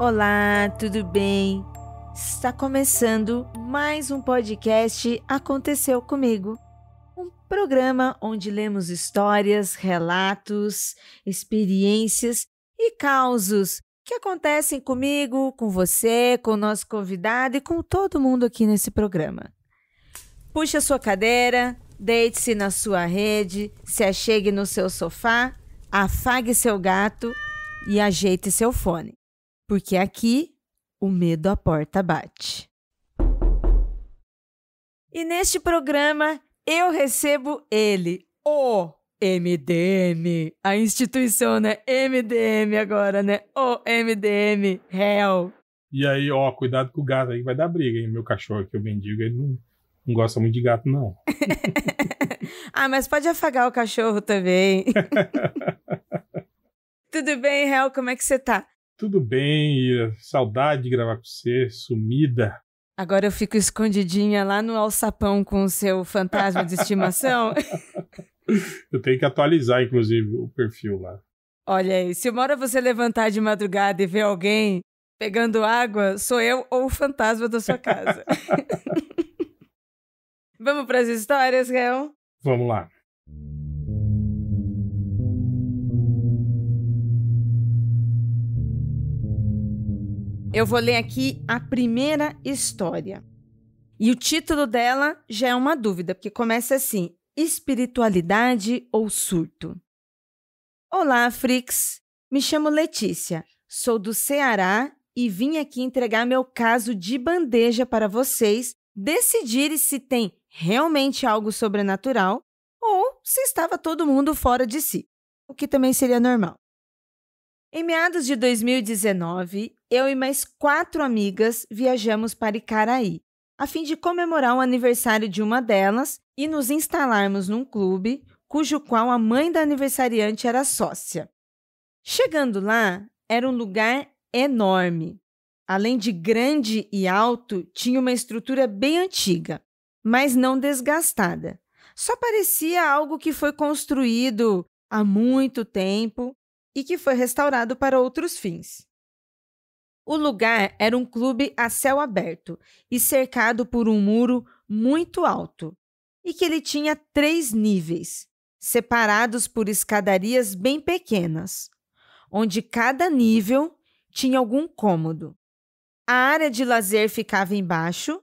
Olá, tudo bem? Está começando mais um podcast Aconteceu Comigo. Um programa onde lemos histórias, relatos, experiências e causos que acontecem comigo, com você, com o nosso convidado e com todo mundo aqui nesse programa. Puxe a sua cadeira, deite-se na sua rede, se achegue no seu sofá, afague seu gato e ajeite seu fone. Porque aqui o medo à porta bate. E neste programa eu recebo ele, o MDM, a instituição, né? MDM agora, né? O MDM, réu. E aí, cuidado com o gato aí, vai dar briga, hein? Meu cachorro que eu mendigo, ele não gosta muito de gato, não. Mas pode afagar o cachorro também. Tudo bem, réu? Como é que você tá? Tudo bem, Ira. Saudade de gravar com você, sumida. Agora eu fico escondidinha lá no alçapão com o seu fantasma de estimação. Eu tenho que atualizar, inclusive, o perfil lá. Olha aí, se uma hora você levantar de madrugada e ver alguém pegando água, sou eu ou o fantasma da sua casa. Vamos para as histórias, réu? Vamos lá. Eu vou ler aqui a primeira história. E o título dela já é uma dúvida, porque começa assim: espiritualidade ou surto? Olá, Frix. Me chamo Letícia. Sou do Ceará e vim aqui entregar meu caso de bandeja para vocês decidirem se tem realmente algo sobrenatural ou se estava todo mundo fora de si, o que também seria normal. Em meados de 2019, eu e mais 4 amigas viajamos para Icaraí, a fim de comemorar o aniversário de uma delas e nos instalarmos num clube, cujo qual a mãe da aniversariante era sócia. Chegando lá, era um lugar enorme. Além de grande e alto, tinha uma estrutura bem antiga, mas não desgastada. Só parecia algo que foi construído há muito tempo e que foi restaurado para outros fins. O lugar era um clube a céu aberto e cercado por um muro muito alto, e que ele tinha 3 níveis, separados por escadarias bem pequenas, onde cada nível tinha algum cômodo. A área de lazer ficava embaixo,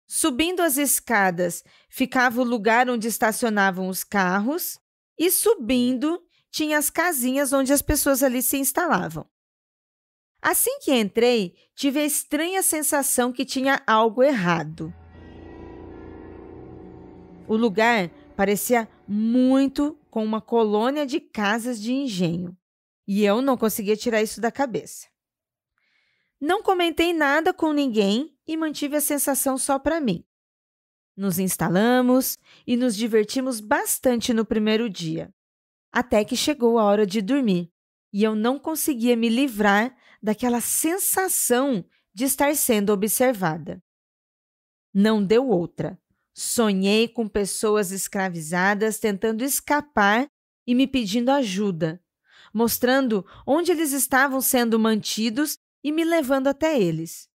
subindo as escadas ficava o lugar onde estacionavam os carros e subindo tinha as casinhas onde as pessoas ali se instalavam. Assim que entrei, tive a estranha sensação que tinha algo errado. O lugar parecia muito com uma colônia de casas de engenho, e eu não conseguia tirar isso da cabeça. Não comentei nada com ninguém e mantive a sensação só para mim. Nos instalamos e nos divertimos bastante no primeiro dia. Até que chegou a hora de dormir, e eu não conseguia me livrar daquela sensação de estar sendo observada. Não deu outra. Sonhei com pessoas escravizadas tentando escapar e me pedindo ajuda, mostrando onde eles estavam sendo mantidos e me levando até eles.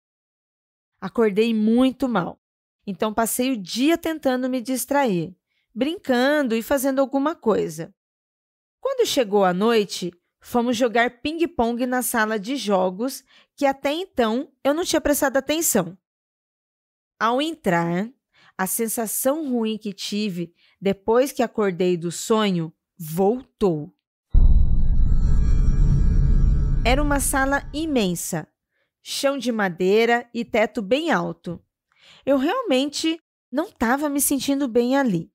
Acordei muito mal, então passei o dia tentando me distrair, brincando e fazendo alguma coisa. Quando chegou a noite, fomos jogar ping-pong na sala de jogos, que até então eu não tinha prestado atenção. Ao entrar, a sensação ruim que tive depois que acordei do sonho voltou. Era uma sala imensa, chão de madeira e teto bem alto. Eu realmente não estava me sentindo bem ali.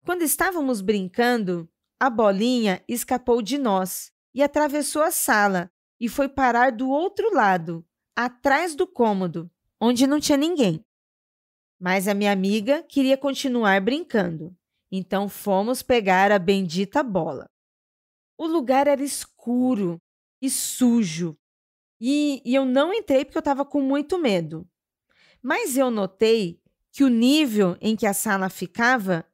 Quando estávamos brincando, a bolinha escapou de nós e atravessou a sala e foi parar do outro lado, atrás do cômodo, onde não tinha ninguém. Mas a minha amiga queria continuar brincando, então fomos pegar a bendita bola. O lugar era escuro e sujo e eu não entrei porque eu estava com muito medo. Mas eu notei que o nível em que a sala ficava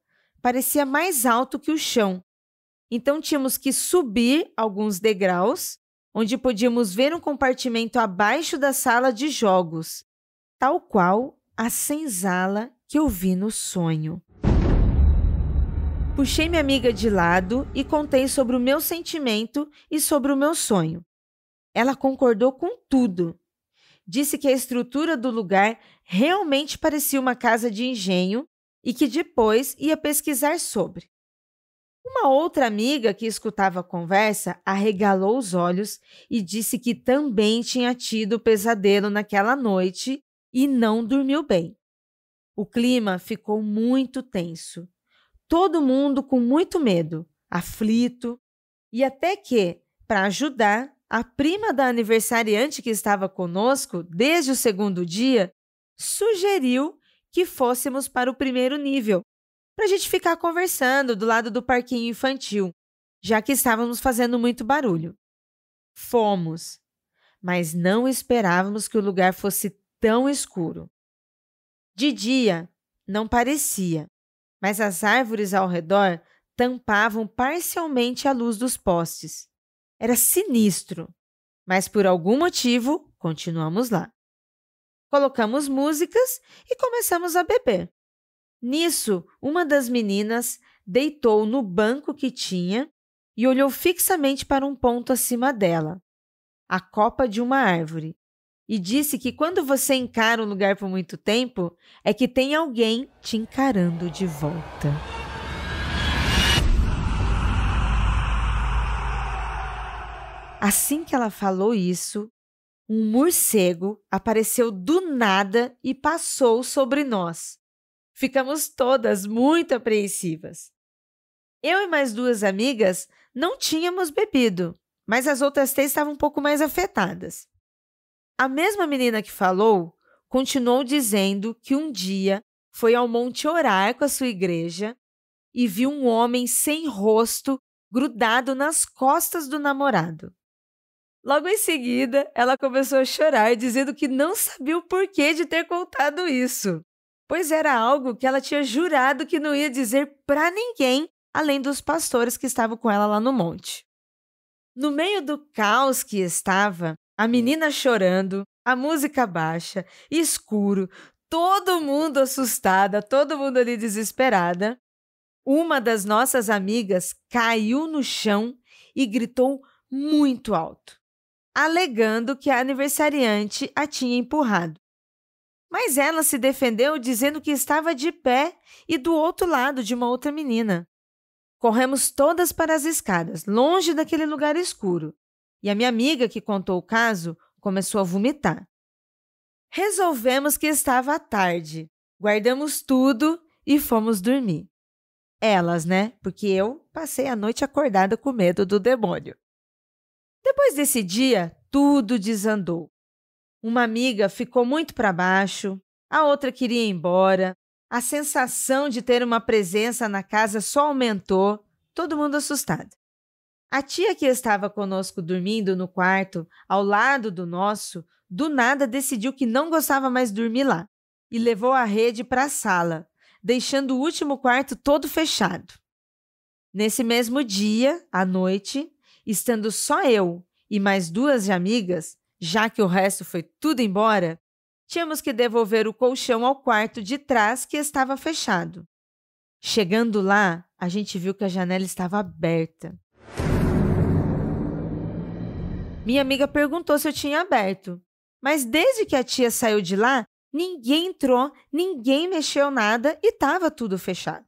parecia mais alto que o chão. Então tínhamos que subir alguns degraus onde podíamos ver um compartimento abaixo da sala de jogos, tal qual a senzala que eu vi no sonho. Puxei minha amiga de lado e contei sobre o meu sentimento e sobre o meu sonho. Ela concordou com tudo. Disse que a estrutura do lugar realmente parecia uma casa de engenho e que depois ia pesquisar sobre. Uma outra amiga que escutava a conversa arregalou os olhos e disse que também tinha tido pesadelo naquela noite e não dormiu bem. O clima ficou muito tenso. Todo mundo com muito medo, aflito, e até que, para ajudar, a prima da aniversariante que estava conosco desde o segundo dia sugeriu que fôssemos para o primeiro nível, para a gente ficar conversando do lado do parquinho infantil, já que estávamos fazendo muito barulho. Fomos, mas não esperávamos que o lugar fosse tão escuro. De dia, não parecia, mas as árvores ao redor tampavam parcialmente a luz dos postes. Era sinistro, mas por algum motivo continuamos lá. Colocamos músicas e começamos a beber. Nisso, uma das meninas deitou no banco que tinha e olhou fixamente para um ponto acima dela, a copa de uma árvore, e disse que quando você encara um lugar por muito tempo, é que tem alguém te encarando de volta. Assim que ela falou isso, um morcego apareceu do nada e passou sobre nós. Ficamos todas muito apreensivas. Eu e mais 2 amigas não tínhamos bebido, mas as outras 3 estavam um pouco mais afetadas. A mesma menina que falou continuou dizendo que um dia foi ao monte orar com a sua igreja e viu um homem sem rosto grudado nas costas do namorado. Logo em seguida, ela começou a chorar, dizendo que não sabia o porquê de ter contado isso, pois era algo que ela tinha jurado que não ia dizer para ninguém, além dos pastores que estavam com ela lá no monte. No meio do caos que estava, a menina chorando, a música baixa, escuro, todo mundo assustada, todo mundo ali desesperada, uma das nossas amigas caiu no chão e gritou muito alto, alegando que a aniversariante a tinha empurrado. Mas ela se defendeu dizendo que estava de pé e do outro lado de uma outra menina. Corremos todas para as escadas, longe daquele lugar escuro, e a minha amiga que contou o caso começou a vomitar. Resolvemos que estava tarde, guardamos tudo e fomos dormir. Elas, né? Porque eu passei a noite acordada com medo do demônio. Depois desse dia, tudo desandou. Uma amiga ficou muito para baixo, a outra queria ir embora, a sensação de ter uma presença na casa só aumentou, todo mundo assustado. A tia que estava conosco dormindo no quarto, ao lado do nosso, do nada decidiu que não gostava mais de dormir lá e levou a rede para a sala, deixando o último quarto todo fechado. Nesse mesmo dia, à noite, estando só eu e mais 2 amigas, já que o resto foi tudo embora, tínhamos que devolver o colchão ao quarto de trás que estava fechado. Chegando lá, a gente viu que a janela estava aberta. Minha amiga perguntou se eu tinha aberto, mas desde que a tia saiu de lá, ninguém entrou, ninguém mexeu nada e estava tudo fechado.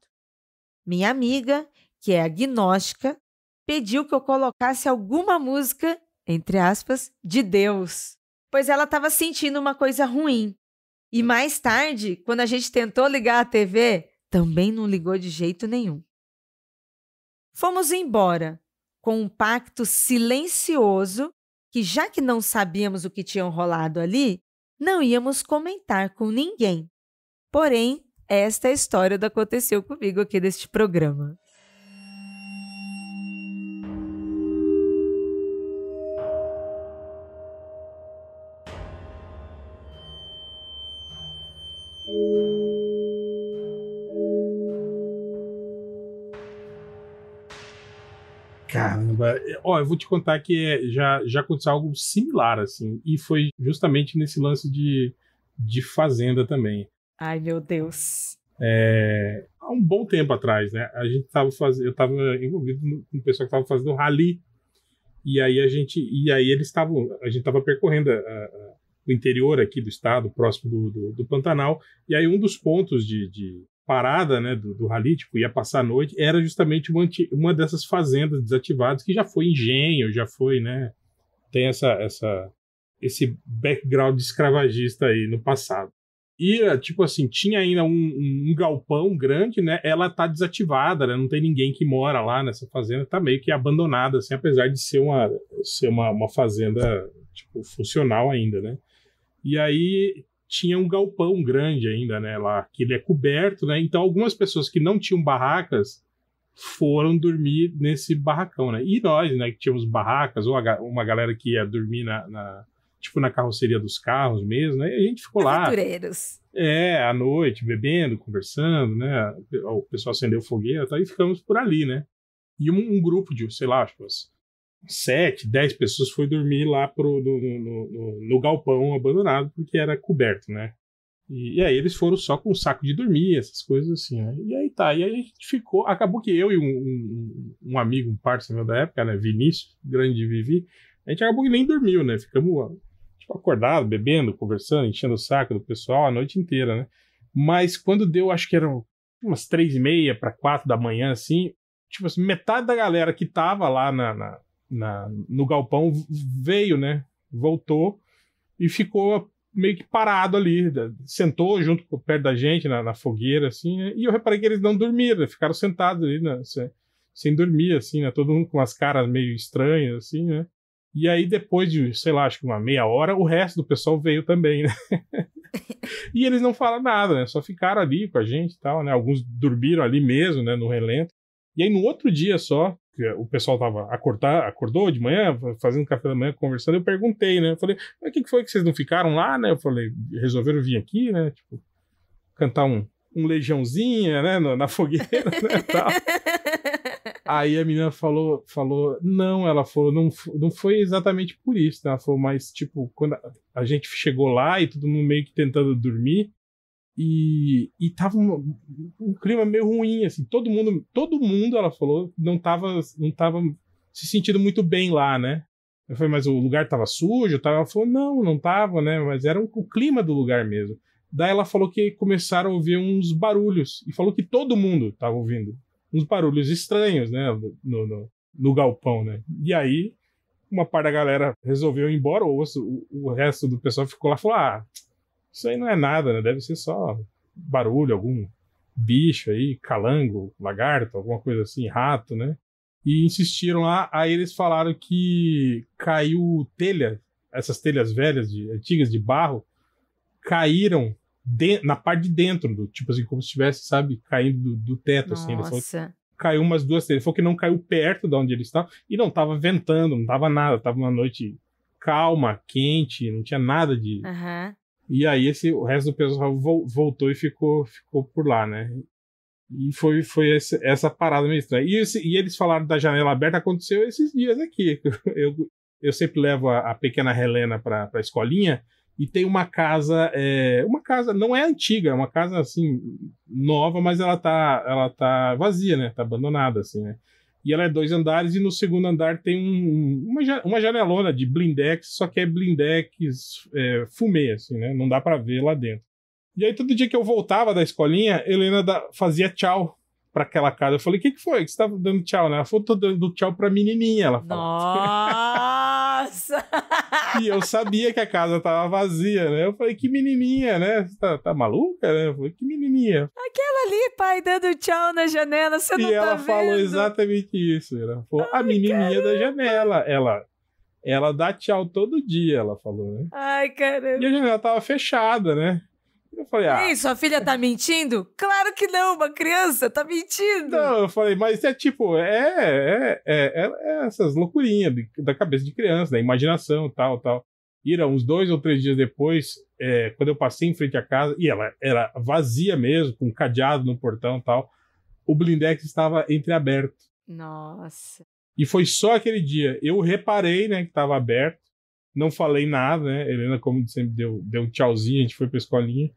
Minha amiga, que é agnóstica, pediu que eu colocasse alguma música, entre aspas, de Deus, pois ela estava sentindo uma coisa ruim. E mais tarde, quando a gente tentou ligar a TV, também não ligou de jeito nenhum. Fomos embora, com um pacto silencioso que, já que não sabíamos o que tinha rolado ali, não íamos comentar com ninguém. Porém, esta é a história do Aconteceu Comigo aqui deste programa. Caramba, ó, eu vou te contar que já aconteceu algo similar, assim, e foi justamente nesse lance de fazenda também. Ai, meu Deus. Há um bom tempo atrás, né? Eu estava envolvido com o pessoal que estava fazendo rally, e aí a gente estava percorrendo o interior aqui do estado, próximo do Pantanal, e aí um dos pontos de parada, né, do rally, tipo, ia passar a noite, era justamente uma dessas fazendas desativadas, que já foi engenho, já foi, né, tem esse background escravagista aí no passado. E, tipo assim, tinha ainda um galpão grande, né? Ela tá desativada, né? Não tem ninguém que mora lá nessa fazenda, tá meio que abandonada, assim, apesar de ser uma fazenda, tipo, funcional ainda, né? E aí tinha um galpão grande ainda, né? Lá, que ele é coberto, né? Então algumas pessoas que não tinham barracas foram dormir nesse barracão, né? E nós, né, que tínhamos barracas, ou uma galera que ia dormir tipo na carroceria dos carros mesmo, né? E a gente ficou lá. Aventureiros. À noite, bebendo, conversando, né? O pessoal acendeu fogueira, tá? E ficamos por ali, né? E um grupo de, sei lá, acho que 7, 10 pessoas foi dormir lá no galpão abandonado, porque era coberto, né? E aí eles foram só com um saco de dormir, essas coisas assim, né? E aí tá, e aí a gente ficou, acabou que eu e um amigo, um parceiro meu da época, né, Vinícius, grande Vivi, a gente acabou que nem dormiu, né? Ficamos tipo, acordados, bebendo, conversando, enchendo o saco do pessoal a noite inteira, né? Mas quando deu, acho que eram umas 3:30 para 4 da manhã, assim, tipo assim, metade da galera que tava lá no galpão veio, né? Voltou e ficou meio que parado ali, sentou junto perto da gente na fogueira, assim, né? E eu reparei que eles não dormiram, né? Ficaram sentados ali, né? Sem dormir, assim, né? Todo mundo com as caras meio estranhas, assim, né? E aí depois de, sei lá, acho que uma meia hora, o resto do pessoal veio também, né? E eles não falaram nada, né? Só ficaram ali com a gente e tal, né? Alguns dormiram ali mesmo, né? No relento. E aí no outro dia só, o pessoal acordou de manhã, fazendo café da manhã, conversando, eu perguntei, né? Eu falei, mas o que foi que vocês não ficaram lá, né? Eu falei, resolveram vir aqui, né? Tipo, cantar um Legiãozinha, né? Na fogueira, né? Tal. Aí a menina falou, não, ela falou, não foi exatamente por isso, né? Ela falou, mas tipo, quando a gente chegou lá e todo mundo meio que tentando dormir, e tava um clima meio ruim, assim, todo mundo, ela falou, não tava se sentindo muito bem lá, né? Eu falei, mas o lugar tava sujo? Ela falou, não tava, né? Mas era o clima do lugar mesmo. Daí ela falou que começaram a ouvir uns barulhos, e falou que todo mundo tava ouvindo uns barulhos estranhos, né? No galpão, né? E aí, uma parte da galera resolveu ir embora, o resto do pessoal ficou lá e falou, isso aí não é nada, né? Deve ser só barulho, algum bicho aí, calango, lagarto, alguma coisa assim, rato, né? E insistiram lá, aí eles falaram que caiu telha, essas telhas velhas, antigas de barro, caíram na parte de dentro, tipo assim, como se estivesse, sabe, caindo do teto, assim. Ele falou que caiu umas 2 telhas. Ele falou que não caiu perto de onde eles estavam, e não tava ventando, não tava nada, tava uma noite calma, quente, não tinha nada de... Uhum. E aí o resto do pessoal voltou e ficou por lá, né? E foi essa parada meio estranha. E eles falaram da janela aberta, aconteceu esses dias aqui. Eu sempre levo a pequena Helena pra escolinha, e tem uma casa não é antiga, é uma casa assim, nova, mas ela tá vazia, né? Tá abandonada, assim, né? E ela é 2 andares, e no segundo andar tem uma janelona de blindex, só que é blindex fumê, assim, né? Não dá pra ver lá dentro. E aí, todo dia que eu voltava da escolinha, Helena fazia tchau pra aquela casa. Eu falei, o que foi que você tava dando tchau, né? Ela falou, tô dando tchau pra menininha, ela falou. Nossa! E eu sabia que a casa tava vazia, né? Eu falei, que menininha, né? Você tá maluca, né? Eu falei, que menininha. Aquela ali, pai, dando tchau na janela, você não tá vendo? E ela falou exatamente isso. Ela falou, a menininha da janela. Ela dá tchau todo dia, ela falou, né? Ai, caramba. E a janela tava fechada, né? Eu falei, Ei, sua filha tá mentindo? Claro que não, uma criança tá mentindo. Não, eu falei, mas é tipo, essas loucurinhas da cabeça de criança, da imaginação, tal. E uns 2 ou 3 dias depois, quando eu passei em frente à casa, e ela era vazia mesmo, com um cadeado no portão e tal, o blindex estava entreaberto. Nossa. E foi só aquele dia. Eu reparei, né, que tava aberto. Não falei nada, né? Helena, como sempre, deu um tchauzinho, a gente foi pra escolinha.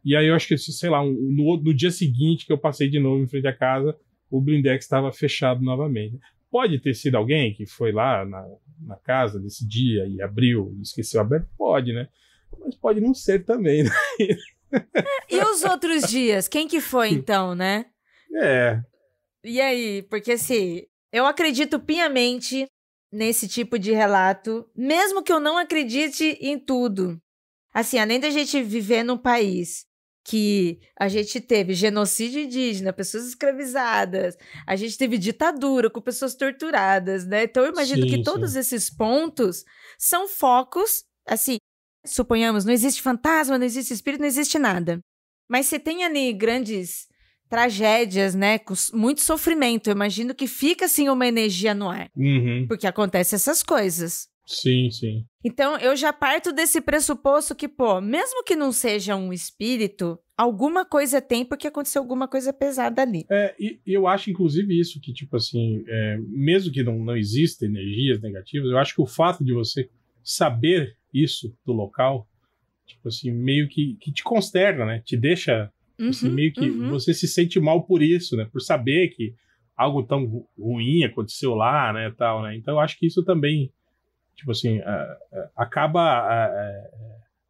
E aí eu acho que, sei lá, no dia seguinte que eu passei de novo em frente à casa, o blindex estava fechado novamente. Pode ter sido alguém que foi lá na casa desse dia e abriu e esqueceu aberto? Pode, né? Mas pode não ser também, né? E os outros dias? Quem que foi, então, né? É. E aí? Porque, assim, eu acredito piamente nesse tipo de relato, mesmo que eu não acredite em tudo. Assim, além da gente viver num país que a gente teve genocídio indígena, pessoas escravizadas, a gente teve ditadura com pessoas torturadas, né? Então eu imagino que todos esses pontos são focos, assim, suponhamos, não existe fantasma, não existe espírito, não existe nada. Mas você tem ali grandes tragédias, né? Com muito sofrimento. Eu imagino que fica, assim, uma energia no ar. Porque acontecem essas coisas. Sim, sim. Então, eu já parto desse pressuposto que, pô, mesmo que não seja um espírito, alguma coisa tem porque aconteceu alguma coisa pesada ali. E eu acho, inclusive, isso, que, tipo assim, mesmo que não exista energias negativas, eu acho que o fato de você saber isso do local, tipo assim, meio que te consterna, né? Te deixa, assim, meio que você se sente mal por isso, né? Por saber que algo tão ruim aconteceu lá, né, tal, né? Então, eu acho que isso também, tipo assim, acaba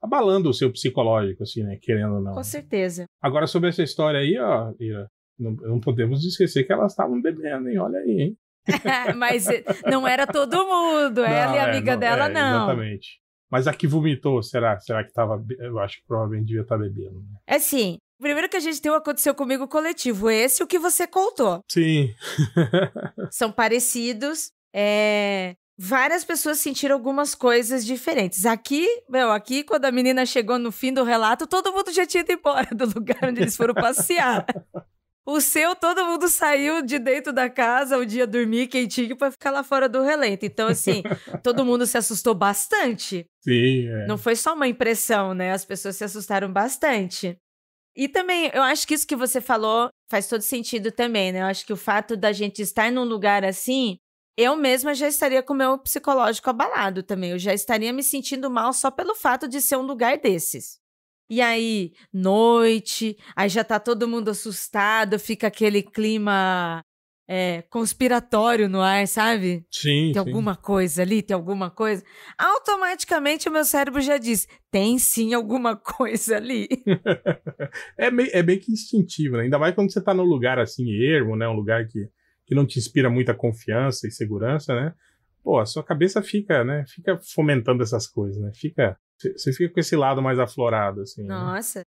abalando o seu psicológico, assim, né? Querendo ou não. Com certeza. Agora, sobre essa história aí, ó, Ira, não podemos esquecer que elas estavam bebendo, hein? Olha aí, hein? Mas não era todo mundo, ela e a amiga dela, não. Exatamente. Mas a que vomitou, será que tava... Eu acho que provavelmente devia estar bebendo, né? Assim, primeiro que a gente tem o Aconteceu Comigo coletivo, esse é o que você contou. Sim. São parecidos, várias pessoas sentiram algumas coisas diferentes. Aqui, quando a menina chegou no fim do relato, todo mundo já tinha ido embora do lugar onde eles foram passear. O seu, todo mundo saiu de dentro da casa, o dia dormir quentinho pra ficar lá fora do relento. Então, assim, todo mundo se assustou bastante. Sim, Não foi só uma impressão, né? As pessoas se assustaram bastante. E também, eu acho que isso que você falou faz todo sentido também, né? Eu acho que o fato da gente estar num lugar assim, eu mesma já estaria com o meu psicológico abalado também. Eu já estaria me sentindo mal só pelo fato de ser um lugar desses. E aí, noite, aí já tá todo mundo assustado, fica aquele clima conspiratório no ar, sabe? Sim, tem alguma coisa ali, tem alguma coisa. Automaticamente o meu cérebro já diz, tem sim alguma coisa ali. É bem que instintivo, né? Ainda mais quando você tá num lugar assim, ermo, né? Um lugar que não te inspira muita confiança e segurança, né? Pô, a sua cabeça fica, né? Fica fomentando essas coisas, né? Você fica com esse lado mais aflorado, assim. Nossa. Né?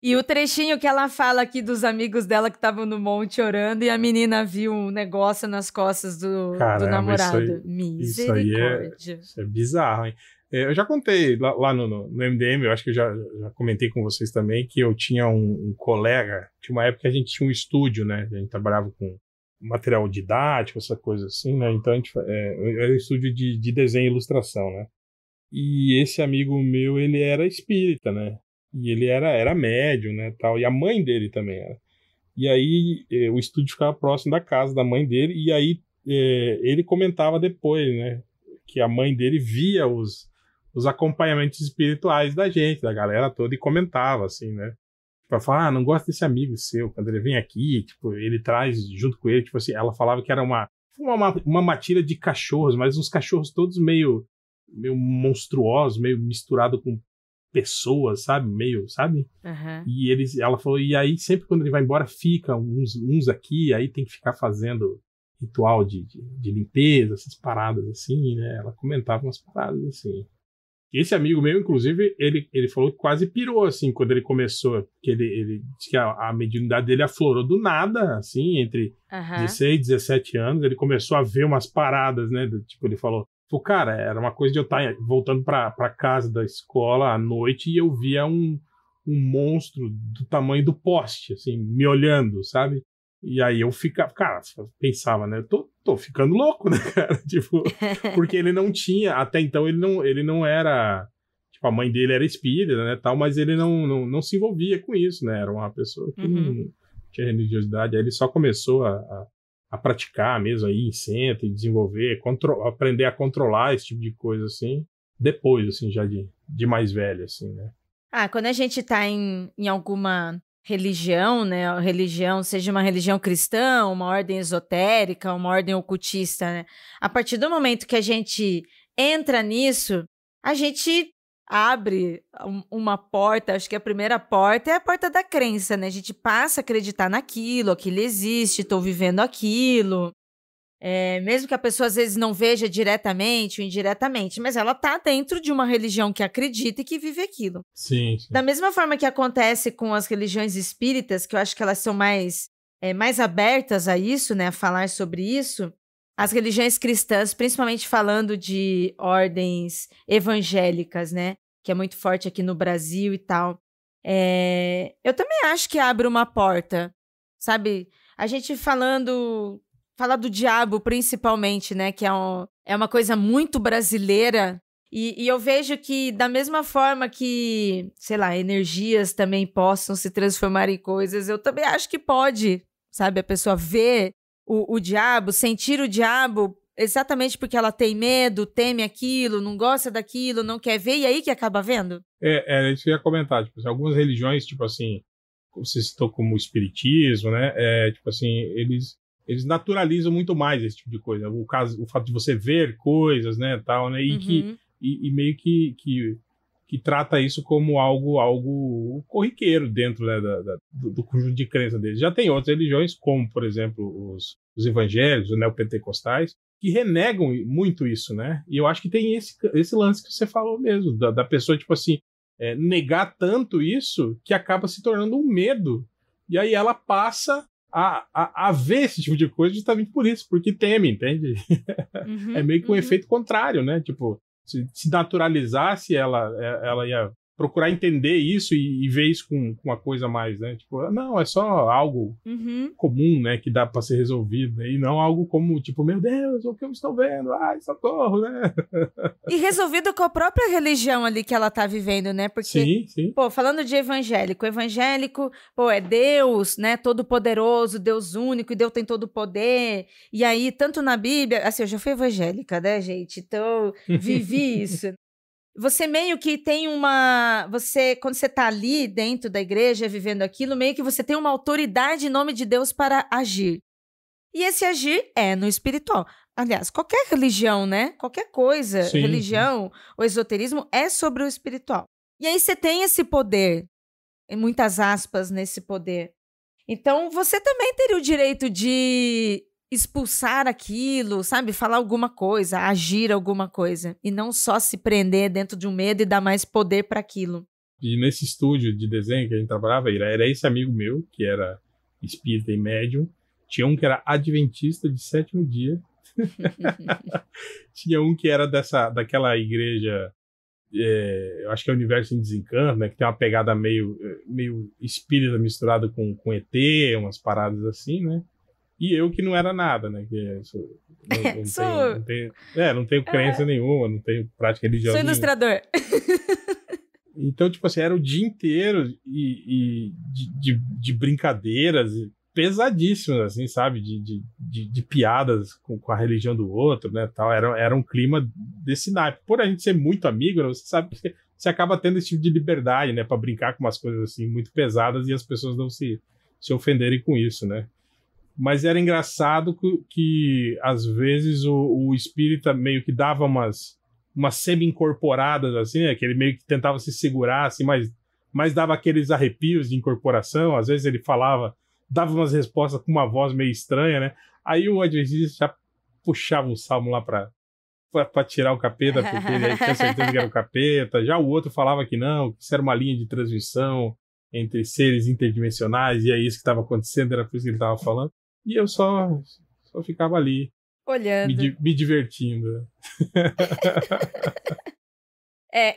E o trechinho que ela fala aqui dos amigos dela que estavam no monte orando e a menina viu um negócio nas costas do namorado. Misericórdia. Isso é bizarro, hein? Eu já contei lá no MDM, eu acho que eu já comentei com vocês também, que eu tinha um colega, tinha uma época que a gente tinha um estúdio, né? A gente trabalhava com material didático, essa coisa assim, né? Então era um estúdio de desenho e ilustração, né? E esse amigo meu, ele era espírita, né? E ele era médium, né, tal. E a mãe dele também era. E aí o estúdio ficava próximo da casa da mãe dele. E aí ele comentava depois, né, que a mãe dele via os acompanhamentos espirituais da gente, da galera toda, e comentava, assim, né? Pra falar, não gosto desse amigo seu. Quando ele vem aqui, tipo, ele traz junto com ele, tipo assim, ela falava que era uma matilha de cachorros, mas uns cachorros todos meio monstruosos, meio misturado com pessoas, sabe? Sabe? Uhum. E ela falou, e aí sempre quando ele vai embora fica uns aqui, aí tem que ficar fazendo ritual de limpeza, essas paradas assim, né? Ela comentava umas paradas assim. Esse amigo meu, inclusive, ele falou que quase pirou, assim, quando ele começou, que ele disse que a mediunidade dele aflorou do nada, assim, entre 16 e 17 anos, ele começou a ver umas paradas, né? Tipo, ele falou, cara, era uma coisa de eu estar voltando pra casa da escola à noite e eu via um monstro do tamanho do poste, assim, me olhando, sabe? E aí eu ficava, cara, pensava, né? Tô ficando louco, né, cara? Tipo, porque ele não tinha, até então ele não era, tipo, a mãe dele era espírita, né, tal, mas ele não se envolvia com isso, né? Era uma pessoa que não tinha religiosidade. Aí ele só começou a a praticar mesmo aí em centro e desenvolver, aprender a controlar esse tipo de coisa, assim, depois, assim, já de mais velho, assim, né? Quando a gente tá em alguma religião, né? A religião, seja uma religião cristã, uma ordem esotérica, uma ordem ocultista, né? A partir do momento que a gente entra nisso, a gente abre uma porta, acho que a primeira porta é a porta da crença, né? A gente passa a acreditar naquilo, aquilo existe, estou vivendo aquilo. Mesmo que a pessoa às vezes não veja diretamente ou indiretamente, mas ela tá dentro de uma religião que acredita e que vive aquilo. Sim, sim. Da mesma forma que acontece com as religiões espíritas, que eu acho que elas são mais abertas a isso, né, a falar sobre isso, as religiões cristãs, principalmente falando de ordens evangélicas, né, que é muito forte aqui no Brasil e tal, eu também acho que abre uma porta, sabe? A gente falar do diabo principalmente, né, que é uma coisa muito brasileira, e eu vejo que da mesma forma que, sei lá, energias também possam se transformar em coisas, eu também acho que pode, sabe, a pessoa ver o diabo, sentir o diabo exatamente porque ela tem medo, teme aquilo, não gosta daquilo, não quer ver, e aí que acaba vendo. Era isso que eu ia comentar, tipo assim, algumas religiões, tipo assim, você citou como o espiritismo, né, tipo assim, eles naturalizam muito mais esse tipo de coisa. O fato de você ver coisas, né, tal, né, e meio que trata isso como algo corriqueiro dentro, né, do conjunto de crença deles. Já tem outras religiões, como, por exemplo, os evangélicos, os neopentecostais, que renegam muito isso, né? E eu acho que tem esse lance que você falou mesmo, da pessoa, tipo assim, negar tanto isso que acaba se tornando um medo. E aí ela passa a ver esse tipo de coisa justamente por isso, porque teme, entende? É meio que um efeito contrário, né? Tipo, se naturalizasse, ela ia procurar entender isso e ver isso com uma coisa mais, né? Tipo, não, é só algo comum, né? Que dá pra ser resolvido, né? E não algo como, tipo, meu Deus, o que eu estou vendo? Ai, socorro, né? E resolvido com a própria religião ali que ela tá vivendo, né? Porque, sim. Pô, falando de evangélico, pô, é Deus, né? Todo-poderoso, Deus único, e Deus tem todo o poder. E aí, tanto na Bíblia, assim, eu já fui evangélica, né, gente? Então, vivi isso. Você meio que tem quando você tá ali dentro da igreja, vivendo aquilo, meio que você tem uma autoridade em nome de Deus para agir. E esse agir é no espiritual. Aliás, qualquer religião, né? Qualquer coisa, Sim, religião ou esoterismo é sobre o espiritual. E aí você tem esse poder, em muitas aspas nesse poder. Então, você também teria o direito de expulsar aquilo, sabe? Falar alguma coisa, agir alguma coisa. E não só se prender dentro de um medo e dar mais poder para aquilo. E nesse estúdio de desenho que a gente trabalhava, era esse amigo meu, que era espírita e médium. Tinha um que era adventista de 7º dia. Tinha um que era daquela igreja, eu acho que é o Universo em Desencanto, né? Que tem uma pegada meio espírita misturada com ET, umas paradas assim, né? E eu que não era nada, né? Que não tenho crença nenhuma, não tenho prática religiosa. Sou ilustrador. Então, tipo assim, era o dia inteiro de brincadeiras pesadíssimas, assim, sabe? De piadas com a religião do outro, né? Tal. Era um clima desse naipe. Por a gente ser muito amigo, né, você sabe que você acaba tendo esse tipo de liberdade, né? Pra brincar com umas coisas assim muito pesadas e as pessoas não se ofenderem com isso, né? Mas era engraçado que às vezes o espírita meio que dava umas semi-incorporadas, assim, né? Que ele meio que tentava se segurar, assim, mas dava aqueles arrepios de incorporação. Às vezes ele dava umas respostas com uma voz meio estranha, né? Aí o adventista já puxava um salmo lá pra tirar o capeta, porque ele tinha certeza que era o capeta. Já o outro falava que não, que isso era uma linha de transmissão entre seres interdimensionais, e é isso que estava acontecendo, era por isso que ele estava falando. E eu só ficava ali, olhando, me divertindo.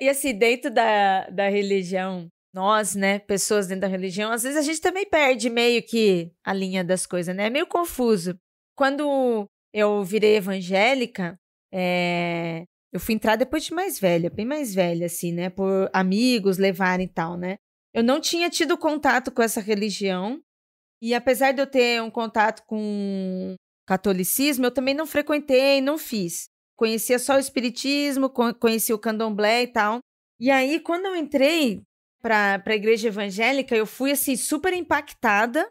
E assim, dentro da religião, nós, né, pessoas dentro da religião, às vezes a gente também perde meio que a linha das coisas, né? É meio confuso. Quando eu virei evangélica, eu fui entrar depois de mais velha, bem mais velha, assim, né? Por amigos levarem e tal, né? Eu não tinha tido contato com essa religião. E apesar de eu ter um contato com catolicismo, eu também não frequentei, não fiz. Conhecia só o espiritismo, conhecia o candomblé e tal. E aí, quando eu entrei para a igreja evangélica, eu fui, assim, super impactada.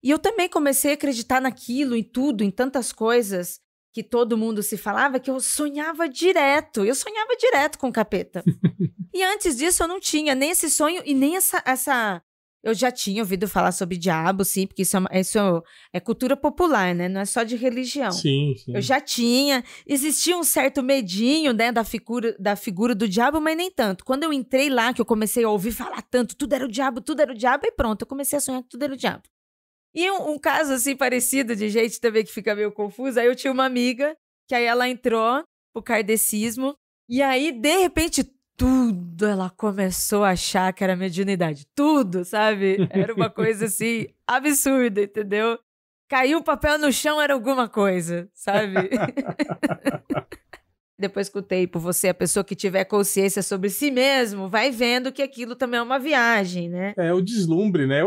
E eu também comecei a acreditar naquilo, em tudo, em tantas coisas que todo mundo se falava, que eu sonhava direto. Eu sonhava direto com o capeta. E antes disso, eu não tinha nem esse sonho e nem essa... Eu já tinha ouvido falar sobre diabo, sim, porque isso é cultura popular, né? Não é só de religião. Sim, sim. Eu já tinha. Existia um certo medinho, né, da figura do diabo, mas nem tanto. Quando eu entrei lá, que eu comecei a ouvir falar tanto, tudo era o diabo, e pronto, eu comecei a sonhar que tudo era o diabo. E um caso, assim, parecido, de gente também que fica meio confusa, aí eu tinha uma amiga, que aí ela entrou pro kardecismo, e aí, de repente, tudo ela começou a achar que era mediunidade. Tudo, sabe? Era uma coisa, assim, absurda, entendeu? Caiu o papel no chão, era alguma coisa, sabe? Depois escutei por você, a pessoa que tiver consciência sobre si mesmo, vai vendo que aquilo também é uma viagem, né? É o deslumbre, né?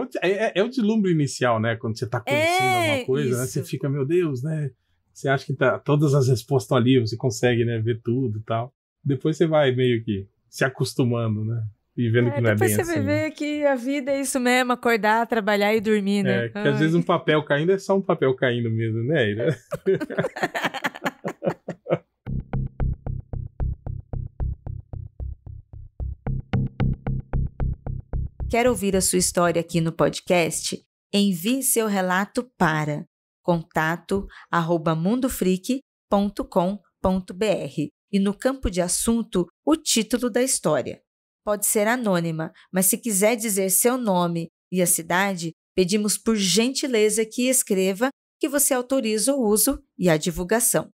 É o deslumbre inicial, né? Quando você tá conhecendo alguma coisa, né? Você fica, meu Deus, né? Você acha que todas as respostas estão ali, você consegue, né, ver tudo e tal. Depois você vai meio que se acostumando, né? E vendo que não é bem assim. Depois você vai ver que a vida é isso mesmo, acordar, trabalhar e dormir, né? É, que às vezes um papel caindo é só um papel caindo mesmo, né? Quer ouvir a sua história aqui no podcast? Envie seu relato para contato@mundofreak.com.br e no campo de assunto, o título da história. Pode ser anônima, mas se quiser dizer seu nome e a cidade, pedimos por gentileza que escreva que você autoriza o uso e a divulgação.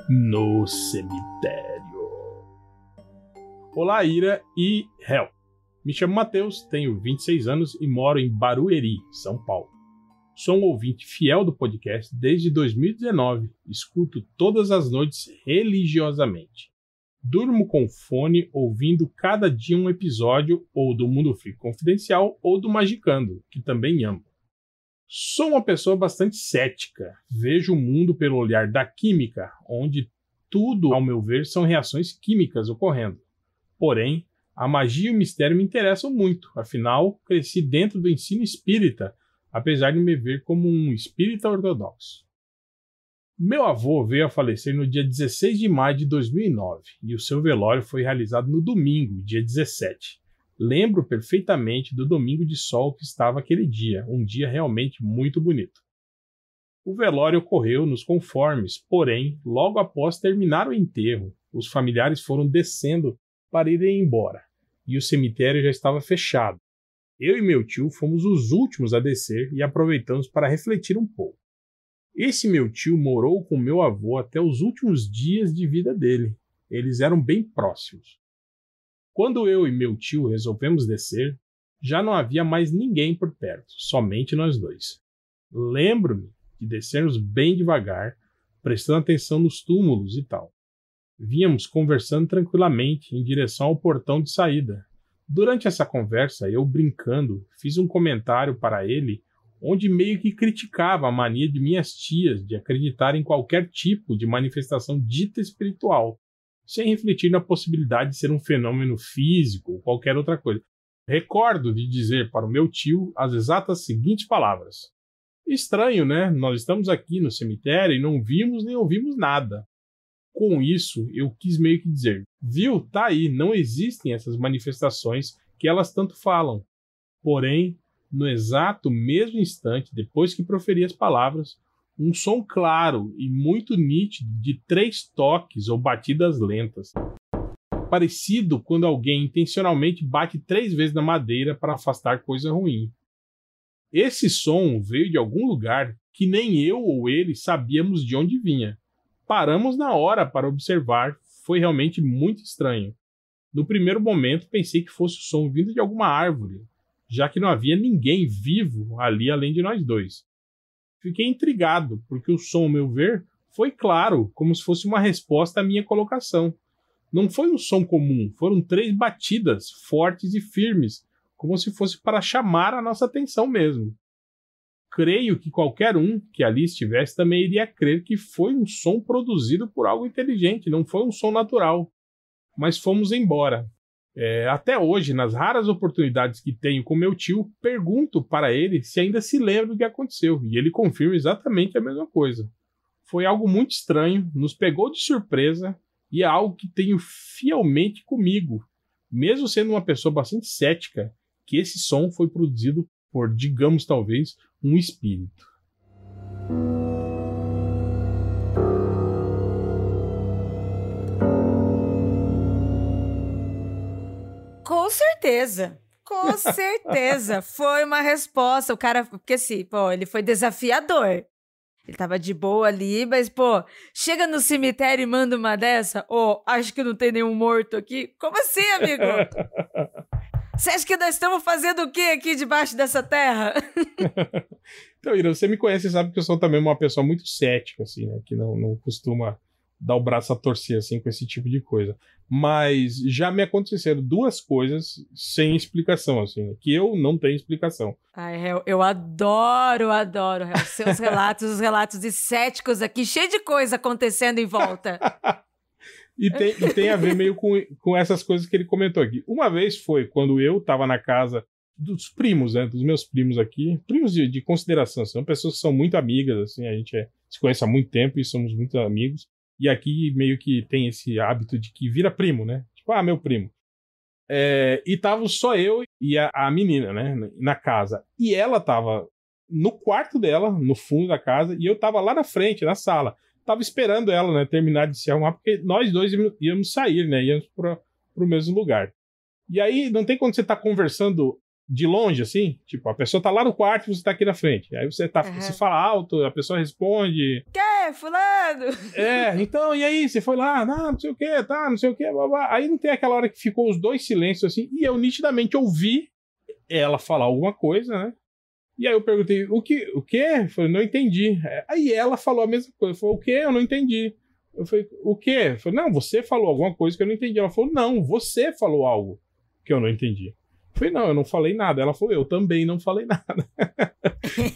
No cemitério. Olá, Ira e Hel. Me chamo Matheus, tenho 26 anos e moro em Barueri, São Paulo. Sou um ouvinte fiel do podcast desde 2019. Escuto todas as noites religiosamente. Durmo com fone ouvindo cada dia um episódio ou do Mundo Freak Confidencial ou do Magicando, que também amo. Sou uma pessoa bastante cética. Vejo o mundo pelo olhar da química, onde tudo, ao meu ver, são reações químicas ocorrendo. Porém, a magia e o mistério me interessam muito. Afinal, cresci dentro do ensino espírita, apesar de me ver como um espírita ortodoxo. Meu avô veio a falecer no dia 16 de maio de 2009 e o seu velório foi realizado no domingo, dia 17. Lembro perfeitamente do domingo de sol que estava aquele dia, um dia realmente muito bonito. O velório ocorreu nos conformes, porém, logo após terminar o enterro, os familiares foram descendo para irem embora, e o cemitério já estava fechado. Eu e meu tio fomos os últimos a descer e aproveitamos para refletir um pouco. Esse meu tio morou com meu avô até os últimos dias de vida dele. Eles eram bem próximos. Quando eu e meu tio resolvemos descer, já não havia mais ninguém por perto, somente nós dois. Lembro-me de descermos bem devagar, prestando atenção nos túmulos e tal. Vínhamos conversando tranquilamente em direção ao portão de saída. Durante essa conversa, eu brincando, fiz um comentário para ele, onde meio que criticava a mania de minhas tias de acreditar em qualquer tipo de manifestação dita espiritual, sem refletir na possibilidade de ser um fenômeno físico ou qualquer outra coisa. Recordo de dizer para o meu tio as exatas seguintes palavras: estranho, né? Nós estamos aqui no cemitério e não vimos nem ouvimos nada. Com isso, eu quis meio que dizer, viu, tá aí, não existem essas manifestações que elas tanto falam. Porém, no exato mesmo instante, depois que proferi as palavras, um som claro e muito nítido de 3 toques ou batidas lentas. Parecido quando alguém intencionalmente bate 3 vezes na madeira para afastar coisa ruim. Esse som veio de algum lugar que nem eu ou ele sabíamos de onde vinha. Paramos na hora para observar, foi realmente muito estranho. No primeiro momento pensei que fosse o som vindo de alguma árvore, já que não havia ninguém vivo ali além de nós dois. Fiquei intrigado, porque o som, ao meu ver, foi claro, como se fosse uma resposta à minha colocação. Não foi um som comum, foram 3 batidas fortes e firmes, como se fosse para chamar a nossa atenção mesmo. Creio que qualquer um que ali estivesse também iria crer que foi um som produzido por algo inteligente, não foi um som natural. Mas fomos embora. Até hoje, nas raras oportunidades que tenho com meu tio, pergunto para ele se ainda se lembra do que aconteceu, e ele confirma exatamente a mesma coisa. Foi algo muito estranho, nos pegou de surpresa, e é algo que tenho fielmente comigo, mesmo sendo uma pessoa bastante cética, que esse som foi produzido por, digamos talvez, um espírito. Com certeza. Com certeza. Foi uma resposta. O cara, porque assim, pô, ele foi desafiador. Ele tava de boa ali, mas, pô, chega no cemitério e manda uma dessa? Acho que não tem nenhum morto aqui. Como assim, amigo? Você acha que nós estamos fazendo o quê aqui debaixo dessa terra? Então, Ira, você me conhece e sabe que eu sou também uma pessoa muito cética, assim, né? Que não costuma dar o braço a torcer, assim, com esse tipo de coisa. Mas já me aconteceram 2 coisas sem explicação, assim, que eu não tenho explicação. Ai, eu adoro, seus relatos, os relatos de céticos aqui, cheio de coisa acontecendo em volta. E tem a ver meio com essas coisas que ele comentou aqui. Uma vez foi quando eu estava na casa dos primos, né? Dos meus primos aqui. Primos de consideração. São pessoas que são muito amigas, assim. A gente se conhece há muito tempo e somos muito amigos. E aqui meio que tem esse hábito de que vira primo, né? Tipo, meu primo. E tava só eu e a menina, né? Na casa. E ela tava no quarto dela, no fundo da casa. E eu tava lá na frente, na sala. Tava esperando ela, né, terminar de se arrumar, porque nós dois íamos sair, né, íamos pro mesmo lugar. E aí, não tem quando você tá conversando de longe, assim, tipo, a pessoa tá lá no quarto e você tá aqui na frente. Aí você você fala alto, a pessoa responde... Que, fulano? Então, e aí, você foi lá, não sei o que, tá, não sei o que, blá, blá. Aí não tem aquela hora que ficou os 2 silêncios, assim, e eu nitidamente ouvi ela falar alguma coisa, né? E aí eu perguntei, o quê? Eu falei, não entendi. Aí ela falou a mesma coisa. Eu falei, o quê? Eu não entendi. Eu falei, o quê? Eu falei, não, você falou alguma coisa que eu não entendi. Ela falou, não, você falou algo que eu não entendi. Eu falei, não, eu não falei nada. Ela falou, eu também não falei nada.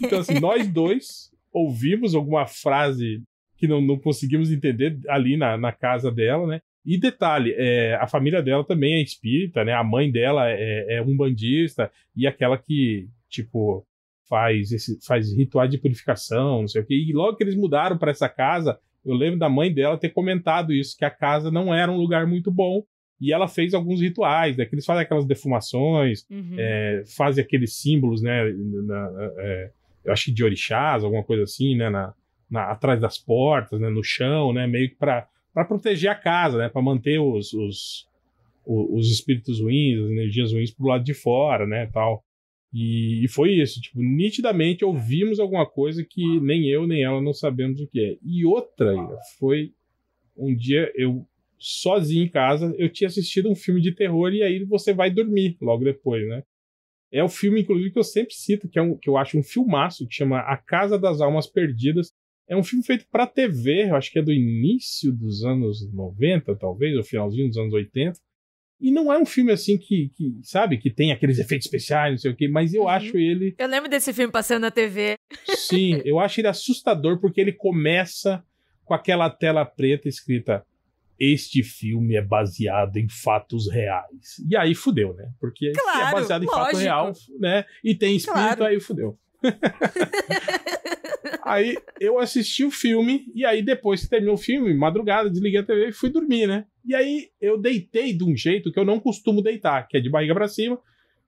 Então, assim, nós dois ouvimos alguma frase que não conseguimos entender ali na casa dela, né? E detalhe, a família dela também é espírita, né? A mãe dela é umbandista e aquela que, tipo... faz rituais de purificação, não sei o quê. E logo que eles mudaram para essa casa, eu lembro da mãe dela ter comentado isso, que a casa não era um lugar muito bom, e ela fez alguns rituais, né, que eles fazem aquelas defumações, fazem aqueles símbolos, né, eu acho que de orixás, alguma coisa assim, né, atrás das portas, né, no chão, né, meio que para proteger a casa, né, para manter os espíritos ruins, as energias ruins pro lado de fora, né, tal. E foi isso, tipo, nitidamente ouvimos alguma coisa que nem eu nem ela não sabemos o que é. E outra, foi um dia eu sozinho em casa, eu tinha assistido um filme de terror e aí você vai dormir logo depois, né? É o filme, inclusive, que eu sempre cito, que eu acho um filmaço, que chama A Casa das Almas Perdidas. É um filme feito pra TV, eu acho que é do início dos anos 90, talvez, ou finalzinho dos anos 80. E não é um filme assim que sabe, que tem aqueles efeitos especiais, não sei o quê, mas eu acho ele... Eu lembro desse filme passando na TV. Sim, eu acho ele assustador porque ele começa com aquela tela preta escrita este filme é baseado em fatos reais. E aí fudeu, né? Porque se é baseado em fato real, né? E tem espírito, aí fudeu. Aí eu assisti o filme, e aí depois que terminou o filme, madrugada, desliguei a TV e fui dormir, né? E aí eu deitei de um jeito que eu não costumo deitar, que é de barriga pra cima,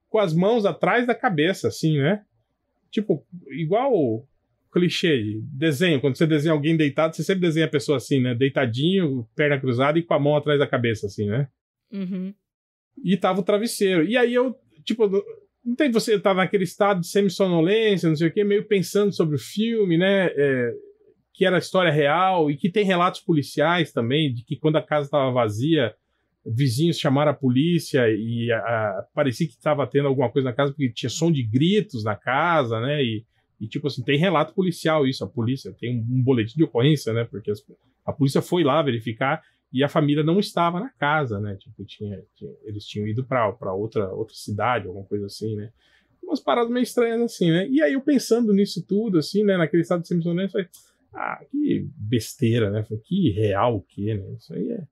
com as mãos atrás da cabeça, assim, né? Tipo, igual o clichê de desenho. Quando você desenha alguém deitado, você sempre desenha a pessoa assim, né? Deitadinho, perna cruzada e com a mão atrás da cabeça, assim, né? E tava o travesseiro. E aí eu, tipo... Não tem você tá naquele estado de semi-sonolência, não sei o quê, meio pensando sobre o filme, né? Que era a história real e que tem relatos policiais também, de que quando a casa estava vazia, vizinhos chamaram a polícia e parecia que estava tendo alguma coisa na casa porque tinha som de gritos na casa, né? E E, tipo assim, tem relato policial isso, a polícia tem um boletim de ocorrência, né? Porque a polícia foi lá verificar e a família não estava na casa, né? Tipo, eles tinham ido pra outra cidade, alguma coisa assim, né? Umas paradas meio estranhas assim, né? E aí eu pensando nisso tudo, assim, né? Naquele estado de semi-sonância, falei, que besteira, né? Falei, que real o quê, né? Isso aí é...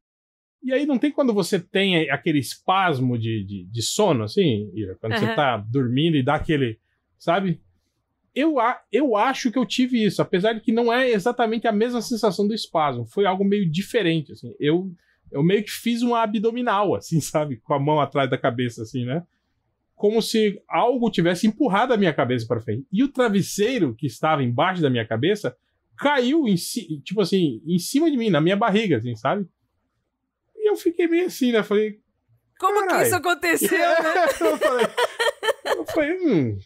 E aí não tem quando você tem aquele espasmo de sono, assim, Ira? Quando você tá dormindo e dá aquele, sabe? Eu acho que eu tive isso, apesar de que não é exatamente a mesma sensação do espasmo. Foi algo meio diferente, assim. Eu meio que fiz uma abdominal, assim, sabe? Com a mão atrás da cabeça, assim, né? Como se algo tivesse empurrado a minha cabeça para frente. E o travesseiro que estava embaixo da minha cabeça caiu, tipo assim, em cima de mim, na minha barriga, assim, sabe? E eu fiquei meio assim, né? Falei... Como que isso aconteceu, né? eu falei,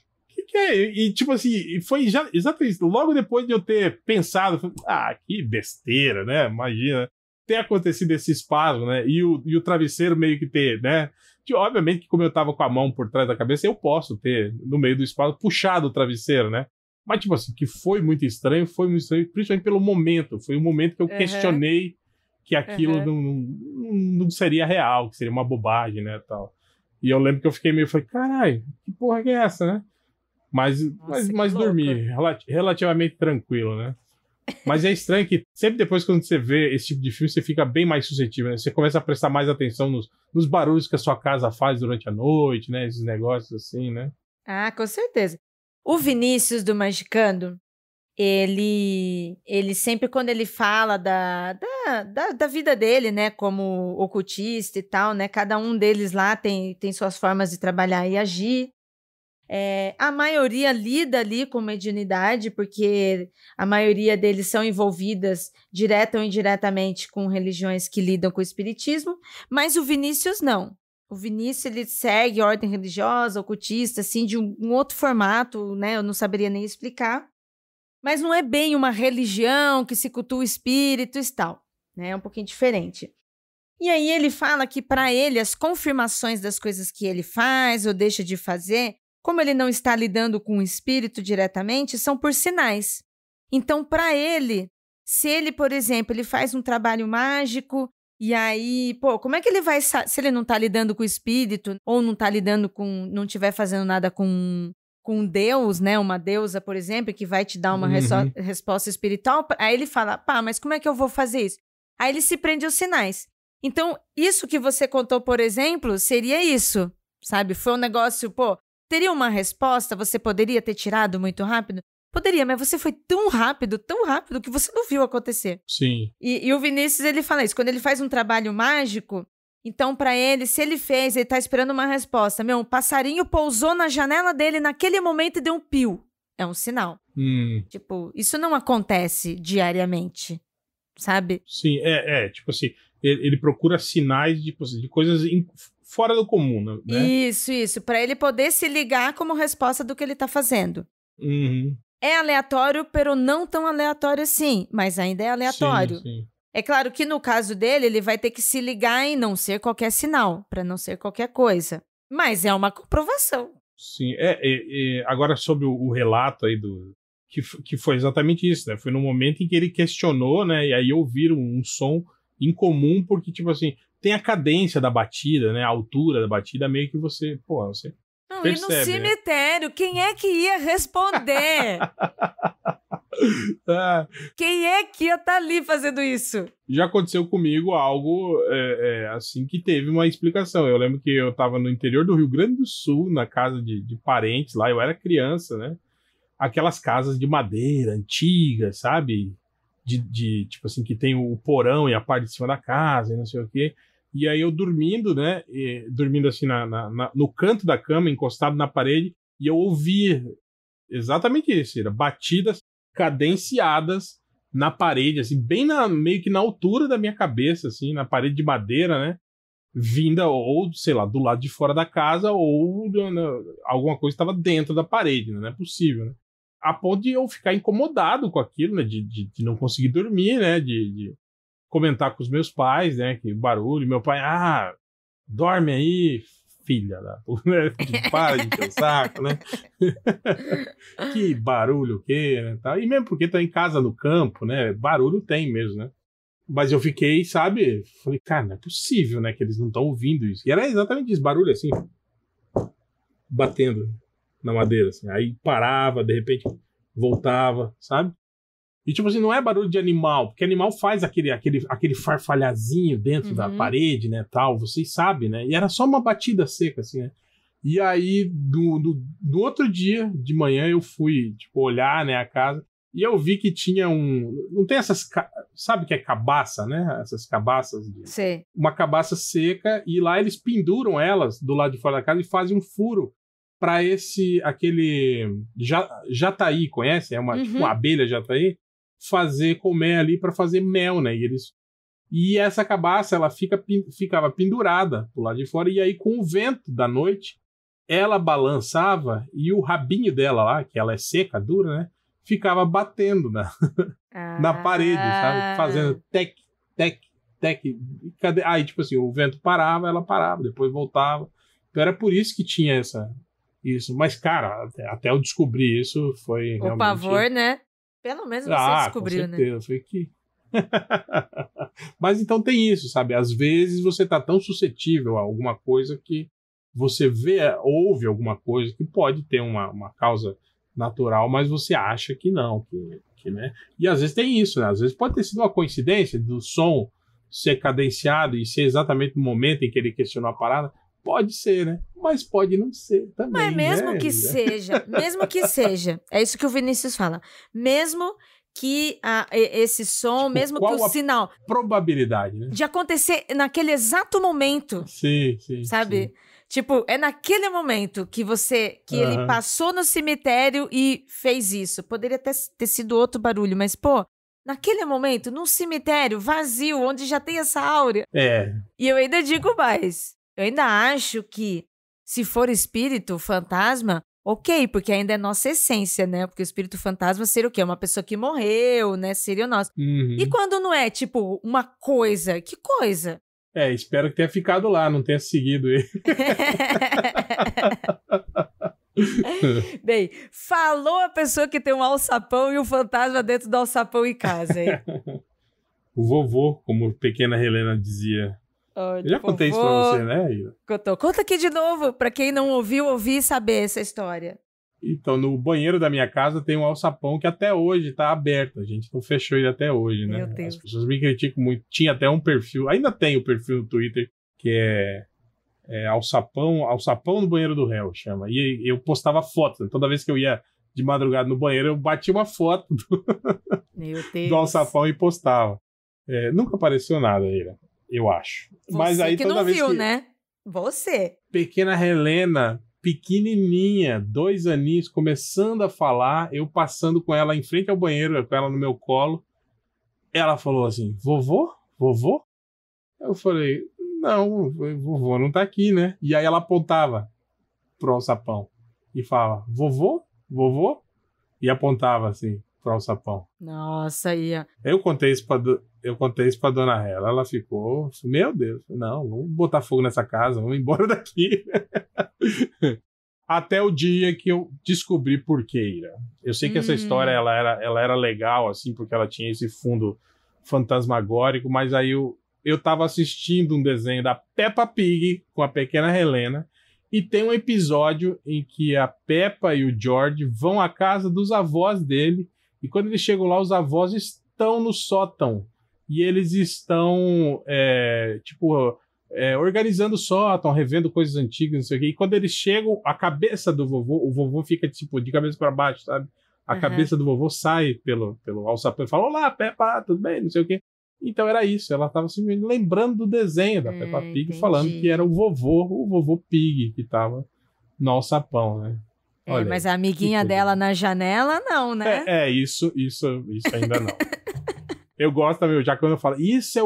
que é? E tipo assim, foi já exatamente logo depois de eu ter pensado, falei, que besteira, né? Imagina ter acontecido esse espasmo, né? E o travesseiro meio que ter, né? Obviamente que como eu tava com a mão por trás da cabeça, eu posso ter, no meio do espasmo, puxado o travesseiro, né? Mas tipo assim, que foi muito estranho, principalmente pelo momento. Foi um momento que eu questionei que aquilo não seria real, que seria uma bobagem, né, tal. E eu lembro que eu fiquei meio, falei, caralho, que porra que é essa, né? Mas dormi relativamente tranquilo, né? Mas é estranho que sempre depois quando você vê esse tipo de filme, você fica bem mais suscetível, né? Você começa a prestar mais atenção nos barulhos que a sua casa faz durante a noite, né? Esses negócios assim, né? Com certeza. O Vinícius do Magicando, ele sempre quando ele fala da vida dele, né? Como ocultista e tal, né? Cada um deles lá tem suas formas de trabalhar e agir. A maioria lida ali com mediunidade, porque a maioria deles são envolvidas direta ou indiretamente com religiões que lidam com o espiritismo, mas o Vinícius não. O Vinícius, ele segue ordem religiosa, ocultista, assim, de um outro formato, né? Eu não saberia nem explicar. Mas não é bem uma religião que se cultua espíritos e tal, né? É um pouquinho diferente. E aí ele fala que, para ele, as confirmações das coisas que ele faz ou deixa de fazer, como ele não está lidando com o espírito diretamente, são por sinais. Então, para ele, se ele, por exemplo, ele faz um trabalho mágico, e aí, como é que ele vai, se ele não está lidando com o espírito, ou não está lidando com, não estiver fazendo nada com Deus, né, uma deusa, por exemplo, que vai te dar uma resposta espiritual, aí ele fala, mas como é que eu vou fazer isso? Aí ele se prende aos sinais. Então, isso que você contou, por exemplo, seria isso, sabe? Foi um negócio, teria uma resposta, você poderia ter tirado muito rápido? Poderia, mas você foi tão rápido que você não viu acontecer. Sim. E o Vinícius, ele fala isso, quando ele faz um trabalho mágico, então para ele, se ele fez, ele tá esperando uma resposta. Um passarinho pousou na janela dele naquele momento e deu um pio. É um sinal. Tipo, isso não acontece diariamente, sabe? Sim, tipo assim, ele procura sinais de coisas fora do comum, né? Isso, para ele poder se ligar como resposta do que ele tá fazendo. É aleatório, pero não tão aleatório assim, mas ainda é aleatório. Sim. É claro que no caso dele, ele vai ter que se ligar em não ser qualquer sinal, para não ser qualquer coisa. Mas é uma comprovação. Sim, agora sobre o relato aí que foi exatamente isso, né? Foi no momento em que ele questionou, né? E aí ouviram um som incomum, porque, tipo assim, tem a cadência da batida, né? A altura da batida, meio que você Não, percebe, e no cemitério, quem é que ia responder? Quem é que ia estar ali fazendo isso? Já aconteceu comigo algo assim que teve uma explicação. Eu lembro que eu estava no interior do Rio Grande do Sul, na casa de parentes lá, eu era criança, né? Aquelas casas de madeira antigas, sabe? Tipo assim, que tem o porão e a parte de cima da casa e não sei o quê. E aí eu dormindo, né? Dormindo assim no canto da cama, encostado na parede, e eu ouvia exatamente isso, batidas cadenciadas na parede, assim, meio que na altura da minha cabeça, assim, na parede de madeira, né? Vinda, ou, sei lá, do lado de fora da casa, ou alguma coisa estava dentro da parede, né? Não é possível, né? A ponto de eu ficar incomodado com aquilo, né? De não conseguir dormir, né? De comentar com os meus pais, né? Que barulho. Meu pai, dorme aí, filha da puta, né? Para de encher o saco, né? Que barulho que, né? E mesmo porque tá em casa no campo, né? Barulho tem mesmo, né? Mas eu fiquei, sabe? Falei, cara, não é possível, né? Que eles não estão ouvindo isso. E era exatamente isso, barulho assim, batendo na madeira, assim. Aí parava, de repente voltava, sabe? E tipo assim, não é barulho de animal, porque animal faz aquele farfalhazinho dentro da parede, né, tal, vocês sabem, né? E era só uma batida seca, assim, né? E aí, no outro dia de manhã, eu fui, tipo, olhar, né, a casa, e eu vi que tinha não tem essas, sabe o que é cabaça, né? Essas cabaças. Sim. Uma cabaça seca, e lá eles penduram elas do lado de fora da casa e fazem um furo para aquele jataí, conhece? É tipo uma abelha jataí, fazer comer ali para fazer mel, né? E essa cabaça, ela ficava pendurada do lado de fora, e aí com o vento da noite, ela balançava e o rabinho dela lá, que ela é seca, dura, né? Ficava batendo na parede, sabe? Fazendo tec, tec, tec. Aí, tipo assim, o vento parava, ela parava, depois voltava. Então era por isso que tinha isso. Mas, cara, até eu descobrir isso foi realmente... O pavor, né? Pelo menos você descobriu, com certeza, né? Foi que... Mas então tem isso, sabe? Às vezes você tá tão suscetível a alguma coisa que você ouve alguma coisa que pode ter uma causa natural, mas você acha que não, né? E às vezes tem isso, né? Às vezes pode ter sido uma coincidência do som ser cadenciado e ser exatamente no momento em que ele questionou a parada. Pode ser, né? Mas pode não ser também. Mas mesmo que seja, é isso que o Vinícius fala. Mesmo que esse som, tipo, mesmo que o sinal... probabilidade, né? De acontecer naquele exato momento. Sim. Sabe? Sim. Tipo, é naquele momento que ele passou no cemitério e fez isso. Poderia ter sido outro barulho, mas, pô, naquele momento, num cemitério vazio, onde já tem essa áurea. E eu ainda digo mais. Eu ainda acho que, se for espírito, fantasma, ok, porque ainda é nossa essência, né? Porque o espírito fantasma seria o quê? Uma pessoa que morreu, né? Seria o nosso. E quando não é, tipo, uma coisa? Que coisa? Espero que tenha ficado lá, não tenha seguido ele. Bem, falou a pessoa que tem um alçapão e um fantasma dentro do alçapão em casa, hein? O vovô, como pequena Helena dizia. Eu já contei isso pra você, né, Ira? Conta aqui de novo, pra quem não ouviu, ouvir e saber essa história. Então, no banheiro da minha casa tem um alçapão que até hoje tá aberto. A gente não fechou ele até hoje, né? Meu Deus. As pessoas me criticam muito. Tinha até um perfil, ainda tem o perfil no Twitter, que é alçapão no banheiro do réu, chama. E eu postava fotos. Toda vez que eu ia de madrugada no banheiro, eu batia uma foto do alçapão e postava. Nunca apareceu nada, Ira, eu acho. Você mas aí que toda não vez viu, né? Você. Pequena Helena, pequenininha, 2 aninhos, começando a falar, eu passando com ela em frente ao banheiro, com ela no meu colo. Ela falou assim, vovô? Vovô? Eu falei, não, vovô não tá aqui, né? E aí ela apontava pro alçapão e falava, vovô? Vovô? E apontava assim pro alçapão. Nossa, ia. Eu contei isso pra dona Hela, ela ficou, meu Deus, não, vamos botar fogo nessa casa, vamos embora daqui. Até o dia que eu descobri por que, Ira. Eu sei que essa história ela era legal, assim, porque ela tinha esse fundo fantasmagórico, mas aí eu tava assistindo um desenho da Peppa Pig com a pequena Helena, e tem um episódio em que a Peppa e o George vão à casa dos avós dele, e quando eles chegam lá, os avós estão no sótão, e eles estão, organizando o sótão, revendo coisas antigas, não sei o quê. E quando eles chegam, a cabeça do vovô, o vovô fica, tipo, de cabeça para baixo, sabe? A cabeça do vovô sai pelo alçapão e fala, olá, Peppa, tudo bem? Não sei o quê. Então era isso, ela estava simplesmente lembrando do desenho da Peppa Pig, entendi. falando que era o vovô Pig que estava no alçapão, né? Olha mas a amiguinha dela na janela, não, né? Isso ainda não. Eu gosto também, já quando eu falo, isso é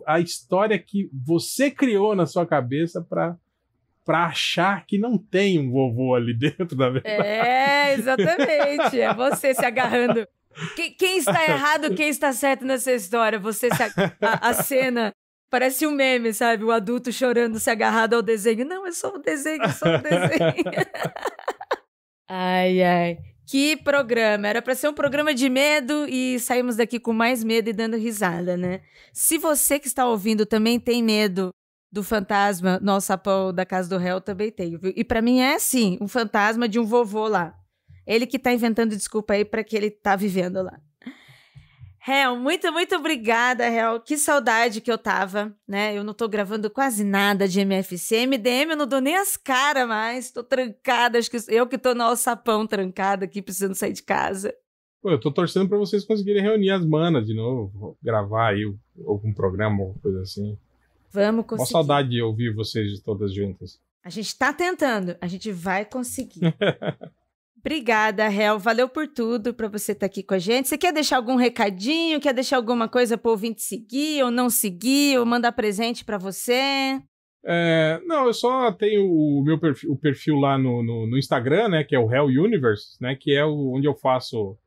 a história que você criou na sua cabeça pra achar que não tem um vovô ali dentro, da verdade. Exatamente. É você se agarrando. Quem está errado, quem está certo nessa história? Você a cena Parece um meme, sabe? O adulto chorando, se agarrado ao desenho. Não, é só um desenho, é só um desenho. Ai, ai. Que programa. Era para ser um programa de medo e saímos daqui com mais medo e dando risada, né? Se você que está ouvindo também tem medo do fantasma no alçapão da casa do réu, também tenho, viu? E para mim é assim, um fantasma de um vovô lá. Ele que tá inventando desculpa aí para que ele tá vivendo lá. Réu, muito obrigada, Réu. Que saudade que eu tava, né? Eu não tô gravando quase nada de MFC. MDM eu não dou nem as caras mais. Tô trancada, acho que eu que tô no alçapão trancada aqui, precisando sair de casa. Pô, eu tô torcendo pra vocês conseguirem reunir as manas de novo, gravar aí algum programa, alguma coisa assim. Vamos conseguir. Uma saudade de ouvir vocês todas juntas. A gente tá tentando, a gente vai conseguir. Obrigada, Réu. Valeu por tudo, para você estar aqui com a gente. Você quer deixar algum recadinho? Quer deixar alguma coisa para o ouvinte seguir ou não seguir? Ou mandar presente para você? Não, eu só tenho o perfil lá no Instagram, né? Que é o Réu Universe, né? Que é onde eu faço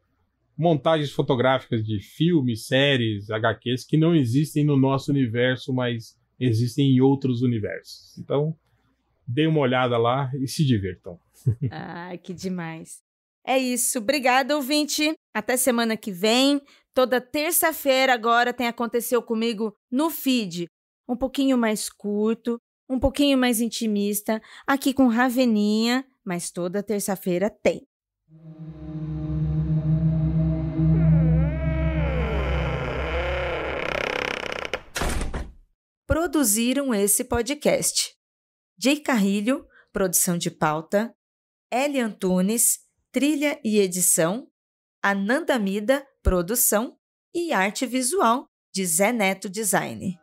montagens fotográficas de filmes, séries, HQs que não existem no nosso universo, mas existem em outros universos. Então, dê uma olhada lá e se divirtam. Ai, que demais. É isso. Obrigada, ouvinte. Até semana que vem. Toda terça-feira agora tem Aconteceu Comigo no feed. Um pouquinho mais curto, um pouquinho mais intimista, aqui com Raveninha, mas toda terça-feira tem. Produziram esse podcast: Jay Carrilho, produção de pauta, Eli Antunes, trilha e edição, Ananda Mida, produção e arte visual de Zé Neto Design.